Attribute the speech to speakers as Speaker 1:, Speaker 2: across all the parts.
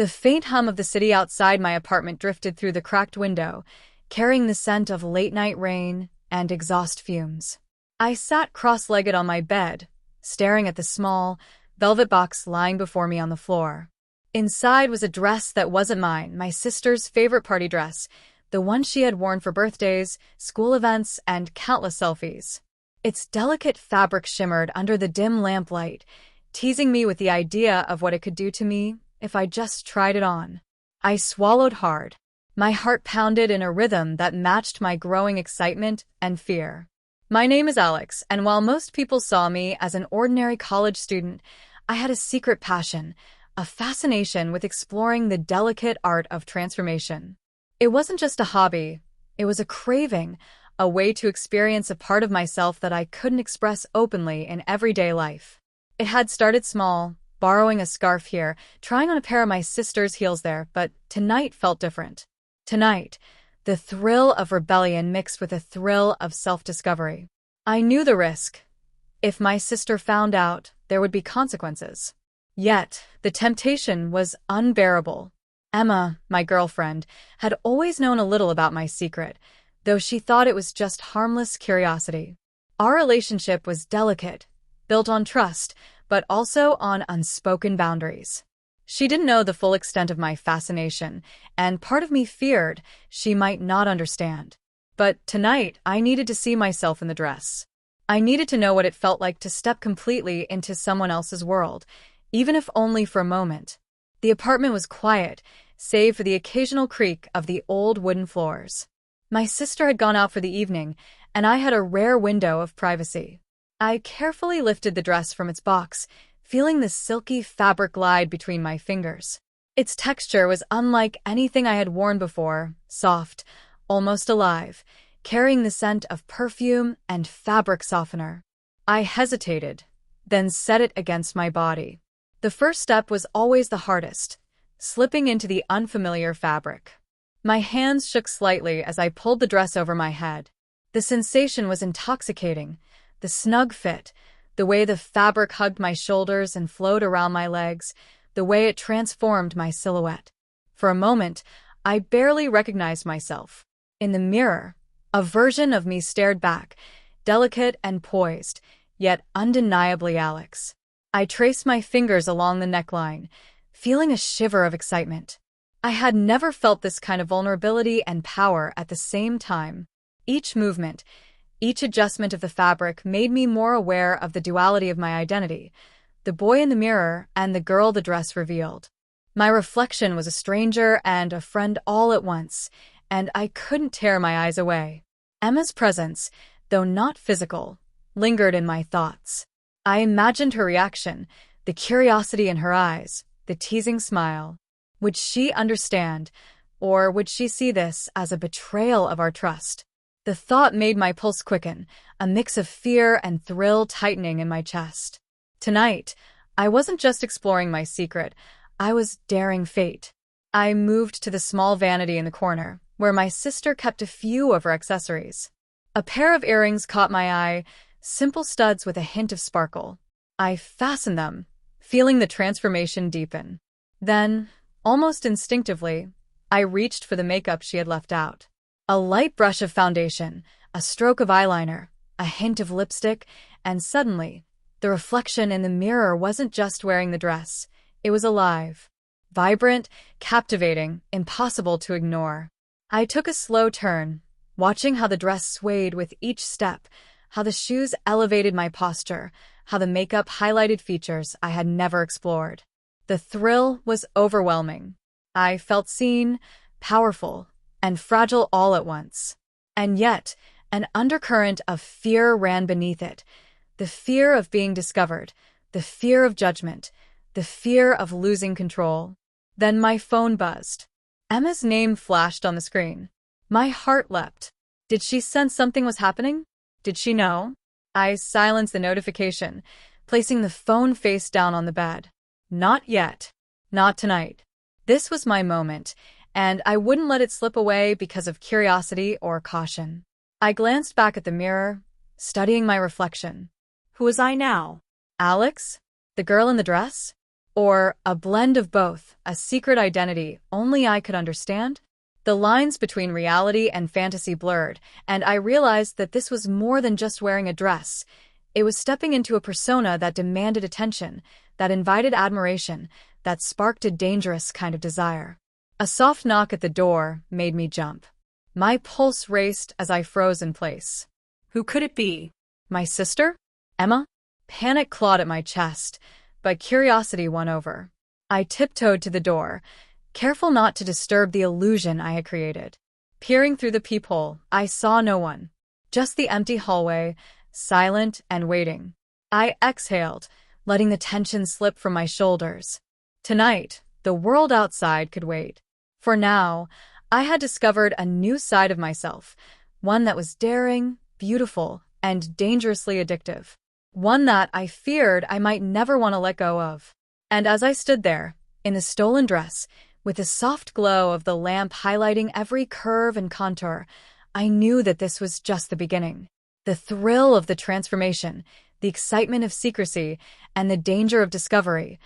Speaker 1: The faint hum of the city outside my apartment drifted through the cracked window, carrying the scent of late-night rain and exhaust fumes. I sat cross-legged on my bed, staring at the small, velvet box lying before me on the floor. Inside was a dress that wasn't mine, my sister's favorite party dress, the one she had worn for birthdays, school events, and countless selfies. Its delicate fabric shimmered under the dim lamplight, teasing me with the idea of what it could do to me if I just tried it on. I swallowed hard. My heart pounded in a rhythm that matched my growing excitement and fear. My name is Alex, and while most people saw me as an ordinary college student, I had a secret passion, a fascination with exploring the delicate art of transformation. It wasn't just a hobby, it was a craving, a way to experience a part of myself that I couldn't express openly in everyday life. It had started small, borrowing a scarf here, trying on a pair of my sister's heels there, but tonight felt different. Tonight, the thrill of rebellion mixed with a thrill of self-discovery. I knew the risk. If my sister found out, there would be consequences. Yet, the temptation was unbearable. Emma, my girlfriend, had always known a little about my secret, though she thought it was just harmless curiosity. Our relationship was delicate, built on trust, but also on unspoken boundaries. She didn't know the full extent of my fascination, and part of me feared she might not understand. But tonight, I needed to see myself in the dress. I needed to know what it felt like to step completely into someone else's world, even if only for a moment. The apartment was quiet, save for the occasional creak of the old wooden floors. My sister had gone out for the evening, and I had a rare window of privacy. I carefully lifted the dress from its box, feeling the silky fabric glide between my fingers. Its texture was unlike anything I had worn before, soft, almost alive, carrying the scent of perfume and fabric softener. I hesitated, then set it against my body. The first step was always the hardest, slipping into the unfamiliar fabric. My hands shook slightly as I pulled the dress over my head. The sensation was intoxicating, the snug fit, the way the fabric hugged my shoulders and flowed around my legs, the way it transformed my silhouette. For a moment, I barely recognized myself. In the mirror, a version of me stared back, delicate and poised, yet undeniably Alex. I traced my fingers along the neckline, feeling a shiver of excitement. I had never felt this kind of vulnerability and power at the same time. Each movement, each adjustment of the fabric made me more aware of the duality of my identity, the boy in the mirror and the girl the dress revealed. My reflection was a stranger and a friend all at once, and I couldn't tear my eyes away. Emma's presence, though not physical, lingered in my thoughts. I imagined her reaction, the curiosity in her eyes, the teasing smile. Would she understand, or would she see this as a betrayal of our trust? The thought made my pulse quicken, a mix of fear and thrill tightening in my chest. Tonight, I wasn't just exploring my secret, I was daring fate. I moved to the small vanity in the corner, where my sister kept a few of her accessories. A pair of earrings caught my eye, simple studs with a hint of sparkle. I fastened them, feeling the transformation deepen. Then, almost instinctively, I reached for the makeup she had left out. A light brush of foundation, a stroke of eyeliner, a hint of lipstick, and suddenly, the reflection in the mirror wasn't just wearing the dress. It was alive, vibrant, captivating, impossible to ignore. I took a slow turn, watching how the dress swayed with each step, how the shoes elevated my posture, how the makeup highlighted features I had never explored. The thrill was overwhelming. I felt seen, powerful, and fragile all at once. And yet, an undercurrent of fear ran beneath it. The fear of being discovered, the fear of judgment, the fear of losing control. Then my phone buzzed. Emma's name flashed on the screen. My heart leapt. Did she sense something was happening? Did she know? I silenced the notification, placing the phone face down on the bed. Not yet. Not tonight. This was my moment, and I wouldn't let it slip away because of curiosity or caution. I glanced back at the mirror, studying my reflection. Who was I now? Alex? The girl in the dress? Or a blend of both, a secret identity only I could understand? The lines between reality and fantasy blurred, and I realized that this was more than just wearing a dress. It was stepping into a persona that demanded attention, that invited admiration, that sparked a dangerous kind of desire. A soft knock at the door made me jump. My pulse raced as I froze in place. Who could it be? My sister? Emma? Panic clawed at my chest, but curiosity won over. I tiptoed to the door, careful not to disturb the illusion I had created. Peering through the peephole, I saw no one. Just the empty hallway, silent and waiting. I exhaled, letting the tension slip from my shoulders. Tonight, the world outside could wait. For now, I had discovered a new side of myself, one that was daring, beautiful, and dangerously addictive. One that I feared I might never want to let go of. And as I stood there, in the stolen dress, with the soft glow of the lamp highlighting every curve and contour, I knew that this was just the beginning. The thrill of the transformation, the excitement of secrecy, and the danger of discovery,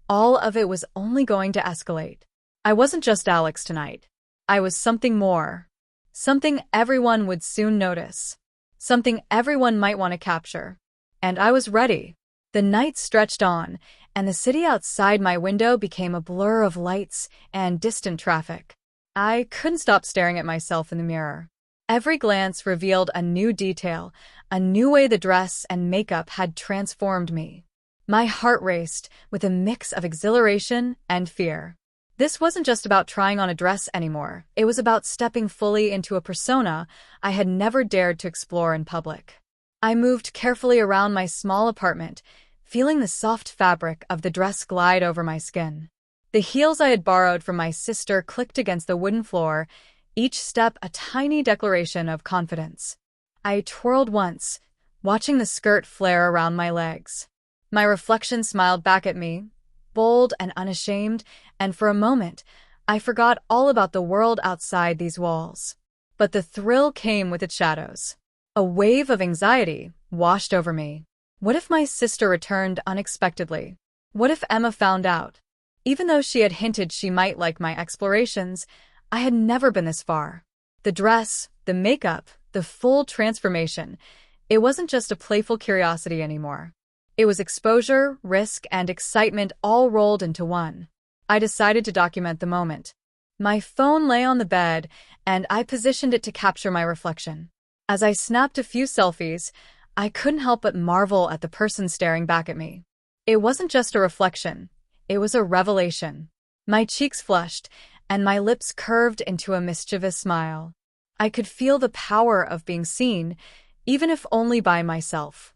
Speaker 1: all of it was only going to escalate. I wasn't just Alex tonight. I was something more. Something everyone would soon notice. Something everyone might want to capture. And I was ready. The night stretched on, and the city outside my window became a blur of lights and distant traffic. I couldn't stop staring at myself in the mirror. Every glance revealed a new detail, a new way the dress and makeup had transformed me. My heart raced with a mix of exhilaration and fear. This wasn't just about trying on a dress anymore. It was about stepping fully into a persona I had never dared to explore in public. I moved carefully around my small apartment, feeling the soft fabric of the dress glide over my skin. The heels I had borrowed from my sister clicked against the wooden floor, each step a tiny declaration of confidence. I twirled once, watching the skirt flare around my legs. My reflection smiled back at me, bold and unashamed, and for a moment, I forgot all about the world outside these walls. But the thrill came with its shadows. A wave of anxiety washed over me. What if my sister returned unexpectedly? What if Emma found out? Even though she had hinted she might like my explorations, I had never been this far. The dress, the makeup, the full transformation. It wasn't just a playful curiosity anymore. It was exposure, risk, and excitement all rolled into one. I decided to document the moment. My phone lay on the bed, and I positioned it to capture my reflection. As I snapped a few selfies, I couldn't help but marvel at the person staring back at me. It wasn't just a reflection. It was a revelation. My cheeks flushed, and my lips curved into a mischievous smile. I could feel the power of being seen, even if only by myself.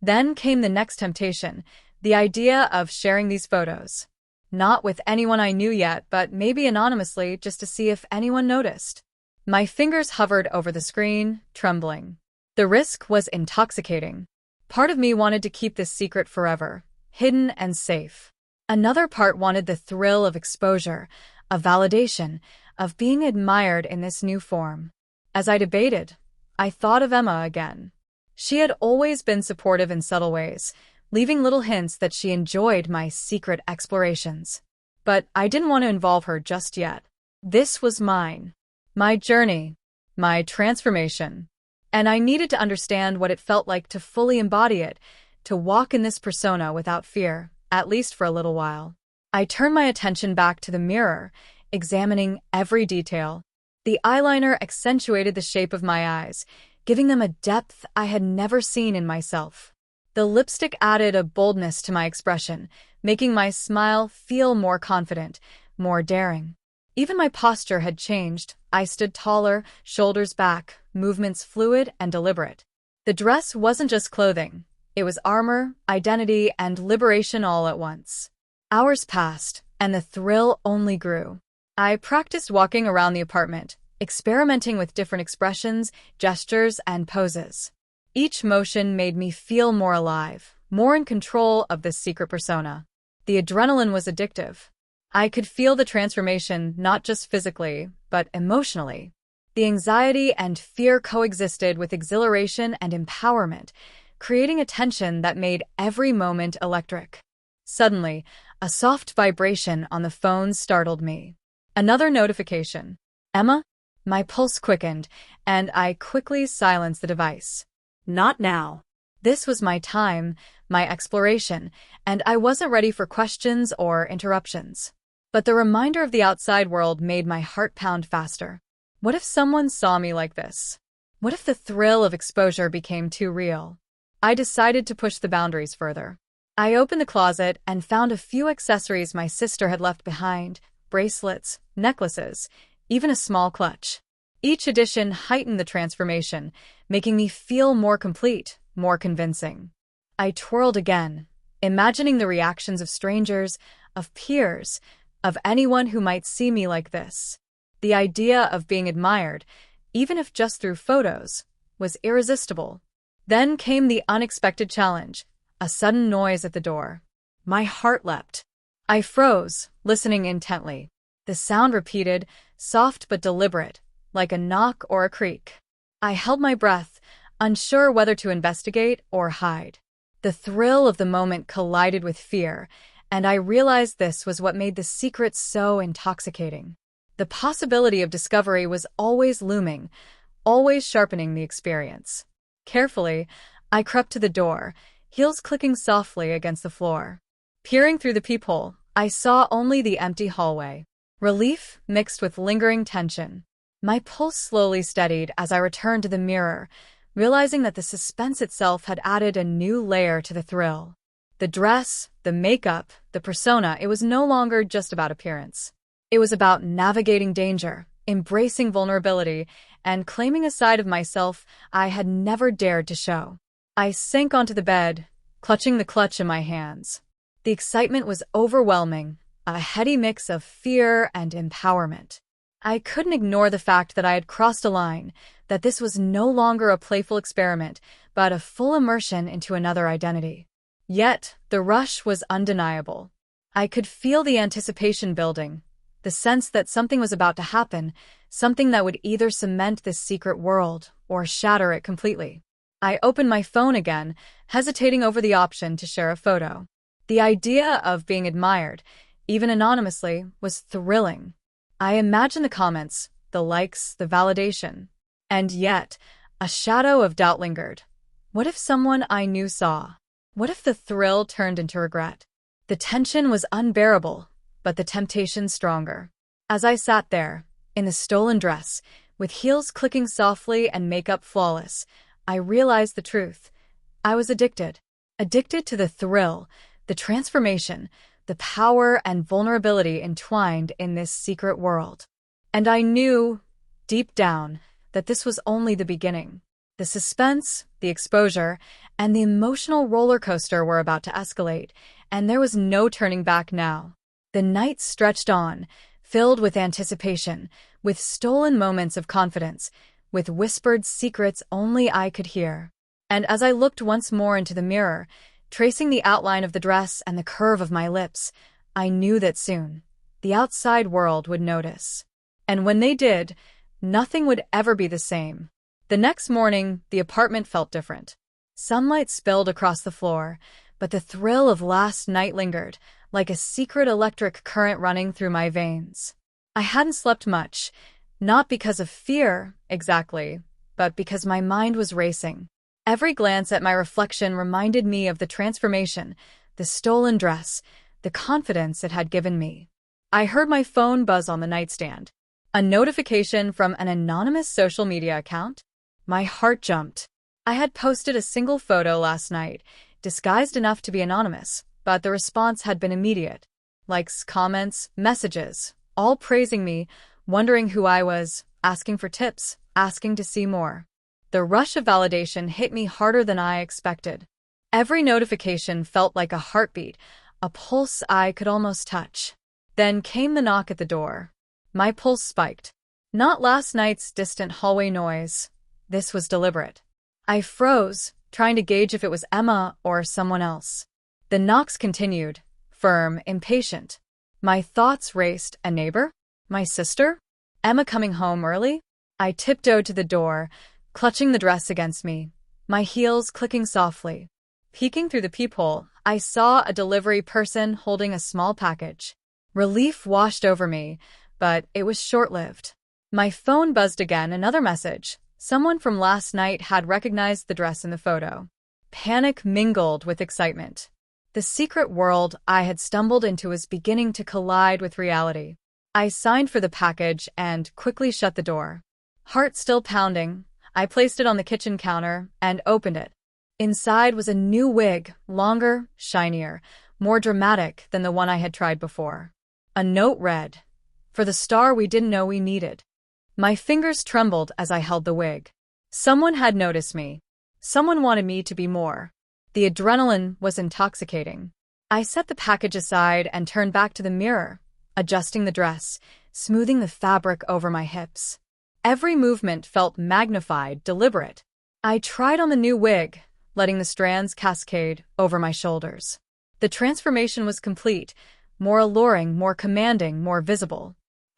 Speaker 1: Then came the next temptation, the idea of sharing these photos. Not with anyone I knew yet, but maybe anonymously just to see if anyone noticed. My fingers hovered over the screen, trembling. The risk was intoxicating. Part of me wanted to keep this secret forever, hidden and safe. Another part wanted the thrill of exposure, of validation, of being admired in this new form. As I debated, I thought of Emma again. She had always been supportive in subtle ways, leaving little hints that she enjoyed my secret explorations. But I didn't want to involve her just yet. This was mine. My journey. My transformation. And I needed to understand what it felt like to fully embody it, to walk in this persona without fear, at least for a little while. I turned my attention back to the mirror, examining every detail. The eyeliner accentuated the shape of my eyes, giving them a depth I had never seen in myself. The lipstick added a boldness to my expression, making my smile feel more confident, more daring. Even my posture had changed. I stood taller, shoulders back, movements fluid and deliberate. The dress wasn't just clothing. It was armor, identity, and liberation all at once. Hours passed, and the thrill only grew. I practiced walking around the apartment, experimenting with different expressions, gestures, and poses. Each motion made me feel more alive, more in control of this secret persona. The adrenaline was addictive. I could feel the transformation not just physically, but emotionally. The anxiety and fear coexisted with exhilaration and empowerment, creating a tension that made every moment electric. Suddenly, a soft vibration on the phone startled me. Another notification. Emma? My pulse quickened, and I quickly silenced the device. Not now. This was my time, my exploration, and I wasn't ready for questions or interruptions. But the reminder of the outside world made my heart pound faster. What if someone saw me like this? What if the thrill of exposure became too real? I decided to push the boundaries further. I opened the closet and found a few accessories my sister had left behind: bracelets, necklaces, even a small clutch. Each addition heightened the transformation, making me feel more complete, more convincing. I twirled again, imagining the reactions of strangers, of peers, of anyone who might see me like this. The idea of being admired, even if just through photos, was irresistible. Then came the unexpected challenge, a sudden noise at the door. My heart leapt. I froze, listening intently. The sound repeated, soft but deliberate, like a knock or a creak. I held my breath, unsure whether to investigate or hide. The thrill of the moment collided with fear, and I realized this was what made the secret so intoxicating. The possibility of discovery was always looming, always sharpening the experience. Carefully, I crept to the door, heels clicking softly against the floor. Peering through the peephole, I saw only the empty hallway. Relief mixed with lingering tension. My pulse slowly steadied as I returned to the mirror, realizing that the suspense itself had added a new layer to the thrill. The dress, the makeup, the persona, it was no longer just about appearance. It was about navigating danger, embracing vulnerability, and claiming a side of myself I had never dared to show. I sank onto the bed, clutching the clutch in my hands. The excitement was overwhelming, a heady mix of fear and empowerment. I couldn't ignore the fact that I had crossed a line, that this was no longer a playful experiment, but a full immersion into another identity. Yet, the rush was undeniable. I could feel the anticipation building, the sense that something was about to happen, something that would either cement this secret world or shatter it completely. I opened my phone again, hesitating over the option to share a photo. The idea of being admired, even anonymously, was thrilling. I imagined the comments, the likes, the validation. And yet, a shadow of doubt lingered. What if someone I knew saw? What if the thrill turned into regret? The tension was unbearable, but the temptation stronger. As I sat there, in the stolen dress, with heels clicking softly and makeup flawless, I realized the truth. I was addicted. Addicted to the thrill, the transformation, the power and vulnerability entwined in this secret world. And I knew, deep down, that this was only the beginning. The suspense, the exposure, and the emotional roller coaster were about to escalate, and there was no turning back now. The night stretched on, filled with anticipation, with stolen moments of confidence, with whispered secrets only I could hear. And as I looked once more into the mirror, tracing the outline of the dress and the curve of my lips, I knew that soon, the outside world would notice. And when they did, nothing would ever be the same. The next morning, the apartment felt different. Sunlight spilled across the floor, but the thrill of last night lingered, like a secret electric current running through my veins. I hadn't slept much, not because of fear, exactly, but because my mind was racing. Every glance at my reflection reminded me of the transformation, the stolen dress, the confidence it had given me. I heard my phone buzz on the nightstand. A notification from an anonymous social media account? My heart jumped. I had posted a single photo last night, disguised enough to be anonymous, but the response had been immediate. Likes, comments, messages, all praising me, wondering who I was, asking for tips, asking to see more. The rush of validation hit me harder than I expected. Every notification felt like a heartbeat, a pulse I could almost touch. Then came the knock at the door. My pulse spiked. Not last night's distant hallway noise. This was deliberate. I froze, trying to gauge if it was Emma or someone else. The knocks continued, firm, impatient. My thoughts raced. A neighbor? My sister? Emma coming home early? I tiptoed to the door, clutching the dress against me, my heels clicking softly. Peeking through the peephole, I saw a delivery person holding a small package. Relief washed over me, but it was short-lived. My phone buzzed again, another message. Someone from last night had recognized the dress in the photo. Panic mingled with excitement. The secret world I had stumbled into was beginning to collide with reality. I signed for the package and quickly shut the door. Heart still pounding, I placed it on the kitchen counter and opened it. Inside was a new wig, longer, shinier, more dramatic than the one I had tried before. A note read, "For the star we didn't know we needed." My fingers trembled as I held the wig. Someone had noticed me. Someone wanted me to be more. The adrenaline was intoxicating. I set the package aside and turned back to the mirror, adjusting the dress, smoothing the fabric over my hips. Every movement felt magnified, deliberate. I tried on the new wig, letting the strands cascade over my shoulders. The transformation was complete, more alluring, more commanding, more visible.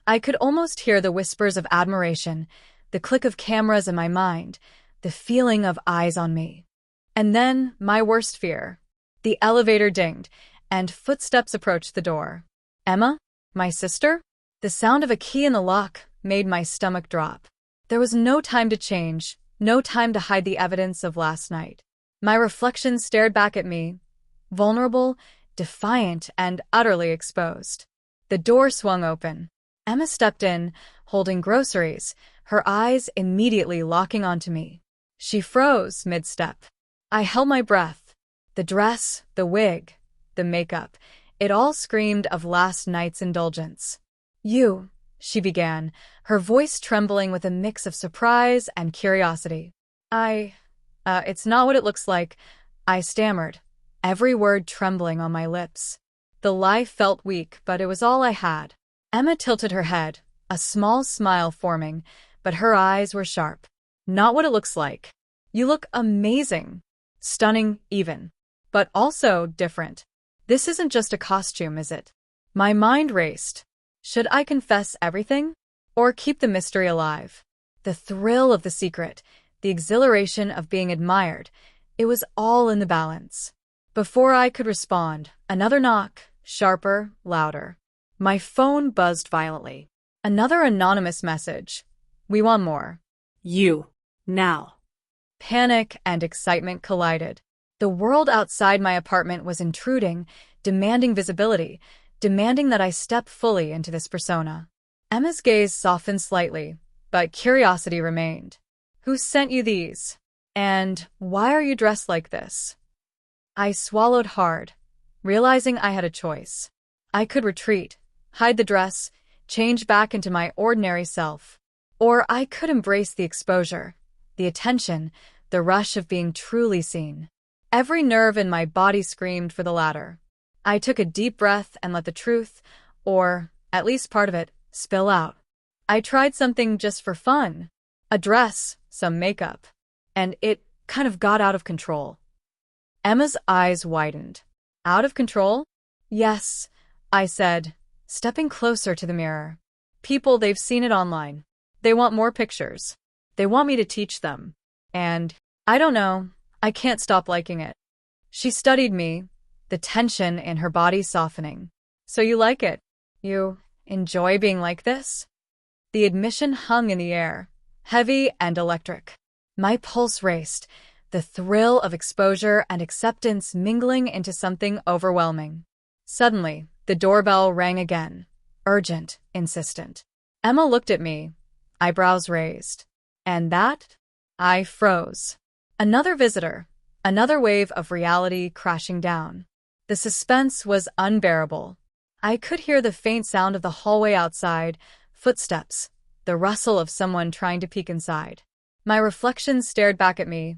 Speaker 1: I could almost hear the whispers of admiration, the click of cameras in my mind, the feeling of eyes on me. And then, my worst fear. The elevator dinged, and footsteps approached the door. Emma? My sister? The sound of a key in the lock made my stomach drop. There was no time to change, no time to hide the evidence of last night. My reflection stared back at me, vulnerable, defiant, and utterly exposed. The door swung open. Emma stepped in, holding groceries, her eyes immediately locking onto me. She froze mid-step. I held my breath. The dress, the wig, the makeup, it all screamed of last night's indulgence. "You," she began, her voice trembling with a mix of surprise and curiosity. It's not what it looks like," I stammered, every word trembling on my lips. The lie felt weak, but it was all I had. Emma tilted her head, a small smile forming, but her eyes were sharp. "Not what it looks like. You look amazing. Stunning, even. But also different. This isn't just a costume, is it?" My mind raced. Should I confess everything? Or keep the mystery alive? The thrill of the secret, the exhilaration of being admired, it was all in the balance. Before I could respond, another knock, sharper, louder. My phone buzzed violently. Another anonymous message. "We want more.
Speaker 2: You. Now."
Speaker 1: Panic and excitement collided. The world outside my apartment was intruding, demanding visibility, demanding that I step fully into this persona. Emma's gaze softened slightly, but curiosity remained. "Who sent you these? And why are you dressed like this?" I swallowed hard, realizing I had a choice. I could retreat, hide the dress, change back into my ordinary self. Or I could embrace the exposure, the attention, the rush of being truly seen. Every nerve in my body screamed for the latter. I took a deep breath and let the truth, or at least part of it, spill out. I tried something just for fun. A dress, some makeup. And it kind of got out of control. Emma's eyes widened. "Out of control?" "Yes," I said, stepping closer to the mirror. "People, they've seen it online. They want more pictures. They want me to teach them. And, I don't know, I can't stop liking it." She studied me, the tension in her body softening. "So you like it? You enjoy being like this?" The admission hung in the air, heavy and electric. My pulse raced, the thrill of exposure and acceptance mingling into something overwhelming. Suddenly, the doorbell rang again, urgent, insistent. Emma looked at me, eyebrows raised. And that? I froze. Another visitor, another wave of reality crashing down. The suspense was unbearable. I could hear the faint sound of the hallway outside, footsteps, the rustle of someone trying to peek inside. My reflection stared back at me,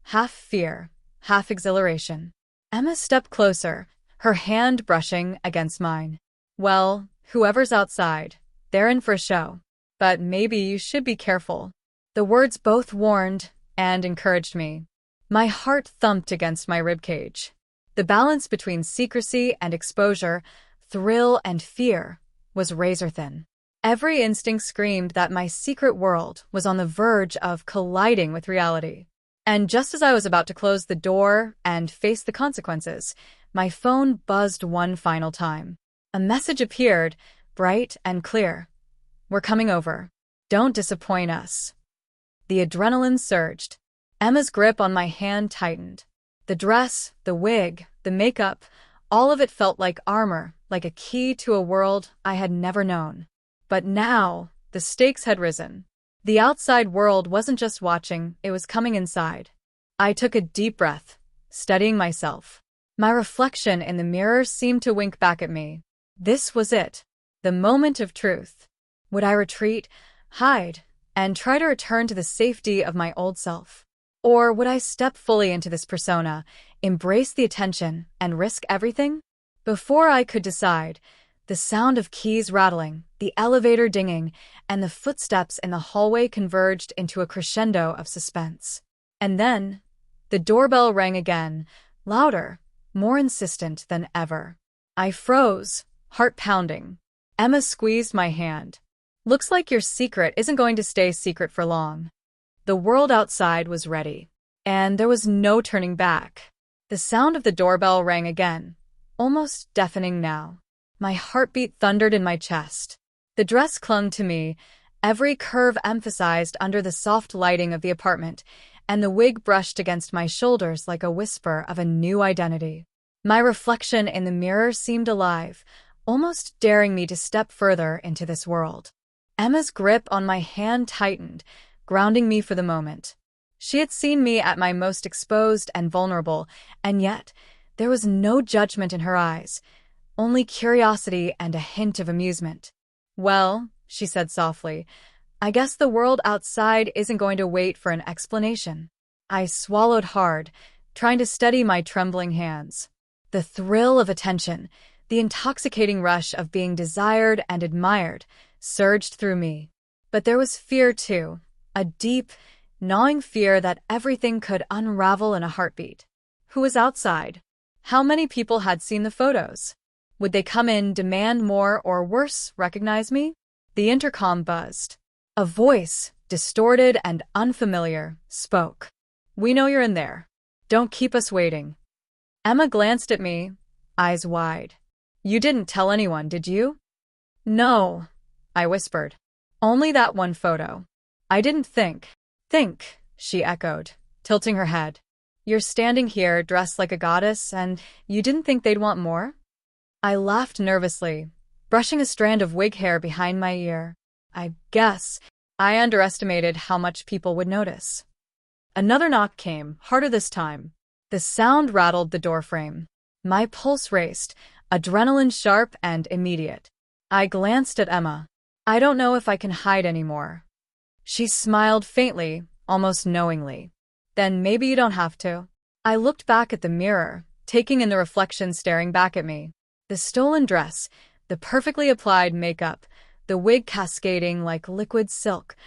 Speaker 1: half fear, half exhilaration. Emma stepped closer, her hand brushing against mine. "Well, whoever's outside, they're in for a show. But maybe you should be careful." The words both warned and encouraged me. My heart thumped against my ribcage. The balance between secrecy and exposure, thrill and fear, was razor-thin. Every instinct screamed that my secret world was on the verge of colliding with reality. And just as I was about to close the door and face the consequences, my phone buzzed one final time. A message appeared, bright and clear. "We're coming over. Don't disappoint us." The adrenaline surged. Emma's grip on my hand tightened. The dress, the wig, the makeup, all of it felt like armor, like a key to a world I had never known. But now, the stakes had risen. The outside world wasn't just watching, it was coming inside. I took a deep breath, steadying myself. My reflection in the mirror seemed to wink back at me. This was it, the moment of truth. Would I retreat, hide, and try to return to the safety of my old self? Or would I step fully into this persona, embrace the attention, and risk everything? Before I could decide, the sound of keys rattling, the elevator dinging, and the footsteps in the hallway converged into a crescendo of suspense. And then, the doorbell rang again, louder, more insistent than ever. I froze, heart pounding. Emma squeezed my hand. "Looks like your secret isn't going to stay secret for long." The world outside was ready, and there was no turning back. The sound of the doorbell rang again, almost deafening now. My heartbeat thundered in my chest. The dress clung to me, every curve emphasized under the soft lighting of the apartment, and the wig brushed against my shoulders like a whisper of a new identity. My reflection in the mirror seemed alive, almost daring me to step further into this world. Emma's grip on my hand tightened, grounding me for the moment. She had seen me at my most exposed and vulnerable, and yet there was no judgment in her eyes, only curiosity and a hint of amusement. "Well," she said softly, "I guess the world outside isn't going to wait for an explanation." I swallowed hard, trying to steady my trembling hands. The thrill of attention, the intoxicating rush of being desired and admired, surged through me. But there was fear too, a deep, gnawing fear that everything could unravel in a heartbeat. Who was outside? How many people had seen the photos? Would they come in, demand more, or worse, recognize me? The intercom buzzed. A voice, distorted and unfamiliar, spoke. "We know you're in there. Don't keep us waiting." Emma glanced at me, eyes wide. "You didn't tell anyone, did you?" "No," I whispered. "Only that one photo. I didn't think." "Think," she echoed, tilting her head. "You're standing here dressed like a goddess, and you didn't think they'd want more?" I laughed nervously, brushing a strand of wig hair behind my ear. I guess I underestimated how much people would notice. Another knock came, harder this time. The sound rattled the doorframe. My pulse raced, adrenaline sharp and immediate. I glanced at Emma. "I don't know if I can hide anymore." She smiled faintly, almost knowingly. "Then maybe you don't have to." I looked back at the mirror, taking in the reflection staring back at me. The stolen dress, the perfectly applied makeup, the wig cascading like liquid silk,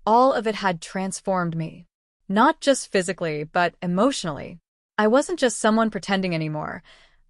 Speaker 1: all of it had transformed me. Not just physically, but emotionally. I wasn't just someone pretending anymore.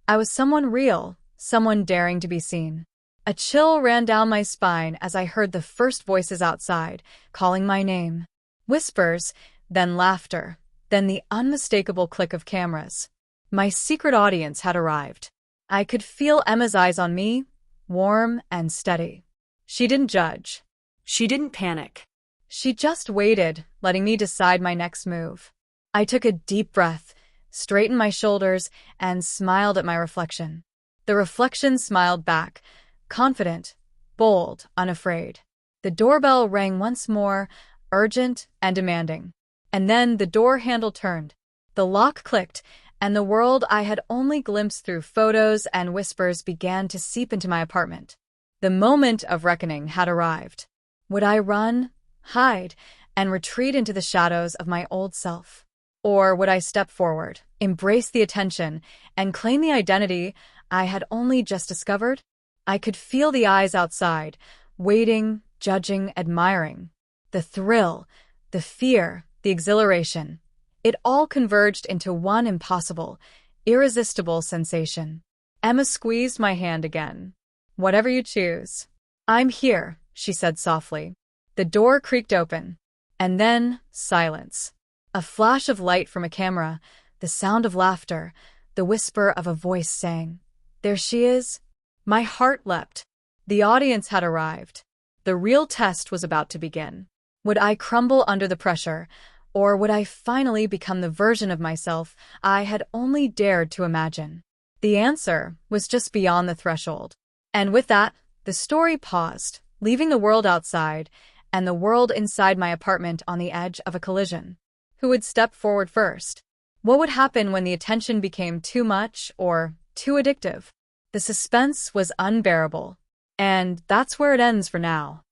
Speaker 1: I was someone real, someone daring to be seen. A chill ran down my spine as I heard the first voices outside, calling my name. Whispers, then laughter, then the unmistakable click of cameras. My secret audience had arrived. I could feel Emma's eyes on me, warm and steady. She didn't judge.
Speaker 2: She didn't panic.
Speaker 1: She just waited, letting me decide my next move. I took a deep breath, straightened my shoulders, and smiled at my reflection. The reflection smiled back, confident, bold, unafraid. The doorbell rang once more, urgent and demanding. And then the door handle turned. The lock clicked, and the world I had only glimpsed through photos and whispers began to seep into my apartment. The moment of reckoning had arrived. Would I run, hide, and retreat into the shadows of my old self? Or would I step forward, embrace the attention, and claim the identity I had only just discovered? I could feel the eyes outside, waiting, judging, admiring. The thrill, the fear, the exhilaration. It all converged into one impossible, irresistible sensation. Emma squeezed my hand again. "Whatever you choose. I'm here, she said softly. The door creaked open. And then, silence. A flash of light from a camera, the sound of laughter, the whisper of a voice saying, "There she is." My heart leapt. The audience had arrived. The real test was about to begin. Would I crumble under the pressure, or would I finally become the version of myself I had only dared to imagine? The answer was just beyond the threshold. And with that, the story paused, leaving the world outside and the world inside my apartment on the edge of a collision. Who would step forward first? What would happen when the attention became too much or too addictive? The suspense was unbearable. And that's where it ends for now.